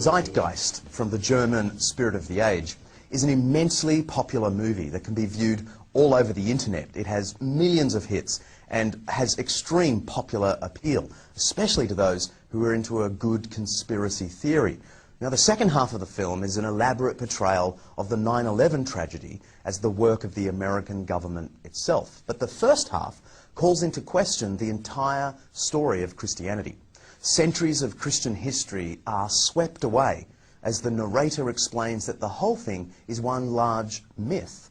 Zeitgeist, from the German Spirit of the Age, is an immensely popular movie that can be viewed all over the internet. It has millions of hits and has extreme popular appeal, especially to those who are into a good conspiracy theory. Now, the second half of the film is an elaborate portrayal of the 9/11 tragedy as the work of the American government itself. But the first half calls into question the entire story of Christianity. Centuries of Christian history are swept away as the narrator explains that the whole thing is one large myth.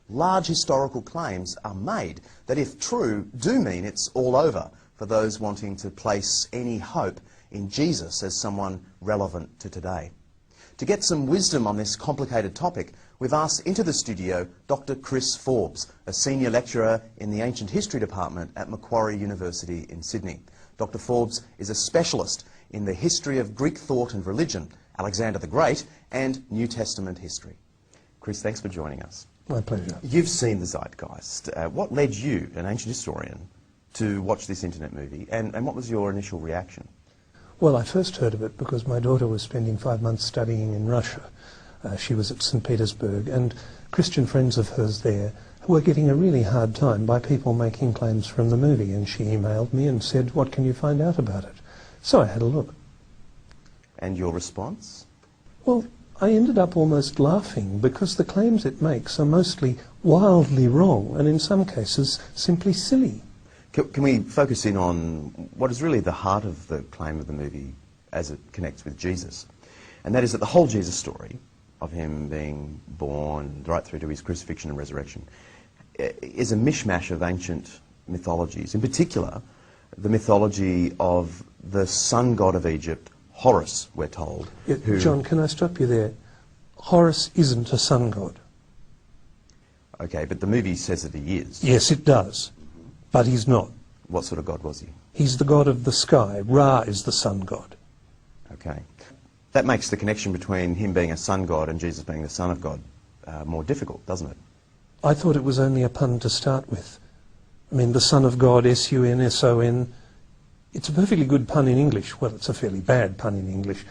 Large historical claims are made that, if true, do mean it's all over for those wanting to place any hope in Jesus as someone relevant to today. To get some wisdom on this complicated topic, we've asked into the studio Dr. Chris Forbes, a senior lecturer in the Ancient History Department at Macquarie University in Sydney. Dr. Forbes is a specialist in the history of Greek thought and religion, Alexander the Great, and New Testament history. Chris, thanks for joining us. My pleasure. You've seen the Zeitgeist. What led you, an ancient historian, to watch this internet movie, and what was your initial reaction? Well, I first heard of it because my daughter was spending 5 months studying in Russia. She was at St. Petersburg, and Christian friends of hers there were getting a really hard time by people making claims from the movie, and she emailed me and said, "What can you find out about it?" So I had a look. And your response? Well, I ended up almost laughing because the claims it makes are mostly wildly wrong and in some cases simply silly. Can we focus in on what is really the heart of the claim of the movie as it connects with Jesus? And that is that the whole Jesus story of him being born right through to his crucifixion and resurrection is a mishmash of ancient mythologies. In particular, the mythology of the sun god of Egypt, Horus, we're told. John, can I stop you there? Horus isn't a sun god. Okay, but the movie says that he is. Yes, it does. But he's not. What sort of god was he? He's the god of the sky. Ra is the sun god. Okay. That makes the connection between him being a sun god and Jesus being the son of God more difficult, doesn't it? I thought it was only a pun to start with. I mean, the son of God, S-U-N-S-O-N, it's a perfectly good pun in English. Well, it's a fairly bad pun in English.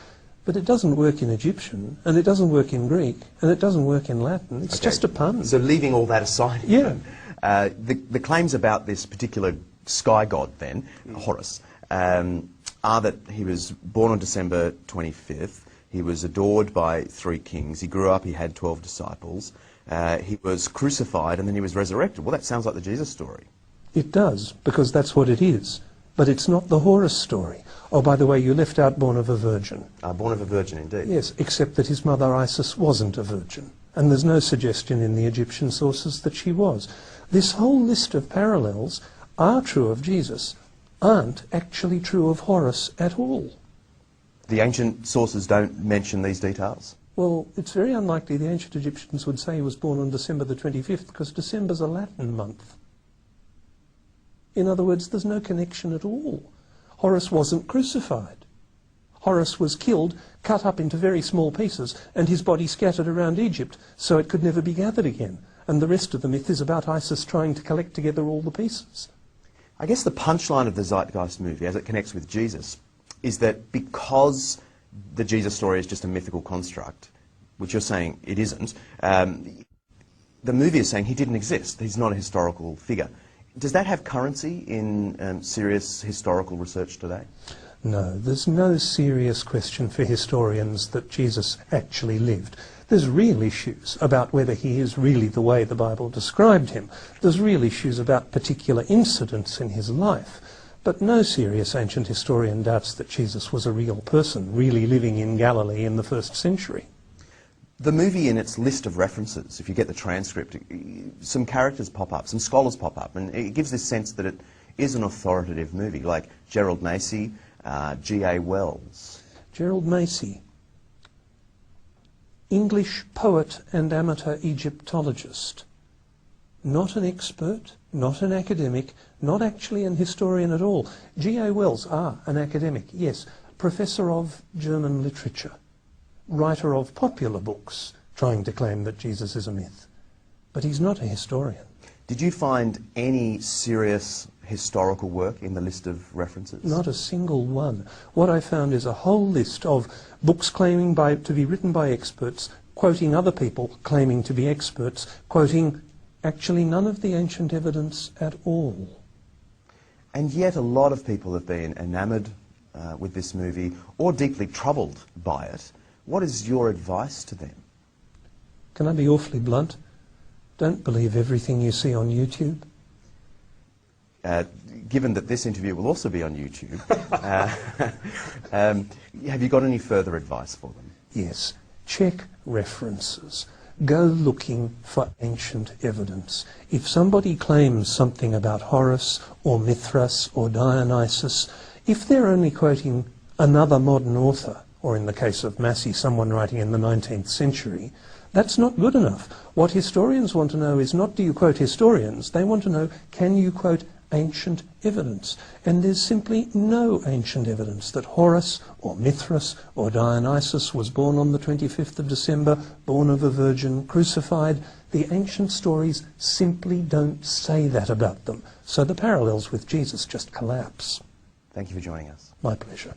But it doesn't work in Egyptian, and it doesn't work in Greek, and it doesn't work in Latin. It's just a pun. So leaving all that aside, yeah. The claims about this particular sky god then, Horus, are that he was born on December 25th, he was adored by 3 kings, he grew up, he had 12 disciples, he was crucified, and then he was resurrected. Well, that sounds like the Jesus story. It does, because that's what it is. But it's not the Horus story. Oh, by the way, you left out born of a virgin. Born of a virgin, indeed. Yes, except that his mother Isis wasn't a virgin. And there's no suggestion in the Egyptian sources that she was. This whole list of parallels are true of Jesus, aren't actually true of Horus at all. The ancient sources don't mention these details? Well, it's very unlikely the ancient Egyptians would say he was born on December the 25th, because December's a Latin month. In other words, there's no connection at all. Horus wasn't crucified. Horus was killed, cut up into very small pieces, and his body scattered around Egypt, so it could never be gathered again. And the rest of the myth is about Isis trying to collect together all the pieces. I guess the punchline of the Zeitgeist movie, as it connects with Jesus, is that because the Jesus story is just a mythical construct, which you're saying it isn't, the movie is saying he didn't exist. He's not a historical figure. Does that have currency in serious historical research today? No, there's no serious question for historians that Jesus actually lived. There's real issues about whether he is really the way the Bible described him. There's real issues about particular incidents in his life. But no serious ancient historian doubts that Jesus was a real person, really living in Galilee in the 1st century. The movie, in its list of references, if you get the transcript, some characters pop up, some scholars pop up, and it gives this sense that it is an authoritative movie, like Gerald Macy, G.A. Wells. Gerald Macy, English poet and amateur Egyptologist. Not an expert, not an academic, not actually an historian at all. G.A. Wells, an academic, yes, professor of German literature, writer of popular books trying to claim that Jesus is a myth. But he's not a historian. Did you find any serious historical work in the list of references? Not a single one. What I found is a whole list of books claiming to be written by experts, quoting other people claiming to be experts, quoting actually none of the ancient evidence at all. And yet a lot of people have been enamoured with this movie or deeply troubled by it. What is your advice to them? Can I be awfully blunt? Don't believe everything you see on YouTube. Given that this interview will also be on YouTube, have you got any further advice for them? Yes. Check references. Go looking for ancient evidence. If somebody claims something about Horace or Mithras or Dionysus, if they're only quoting another modern author, or in the case of Massey, someone writing in the 19th century, that's not good enough. What historians want to know is not do you quote historians, they want to know can you quote ancient evidence. And there's simply no ancient evidence that Horace or Mithras or Dionysus was born on the 25th of December, born of a virgin, crucified. The ancient stories simply don't say that about them. So the parallels with Jesus just collapse. Thank you for joining us. My pleasure.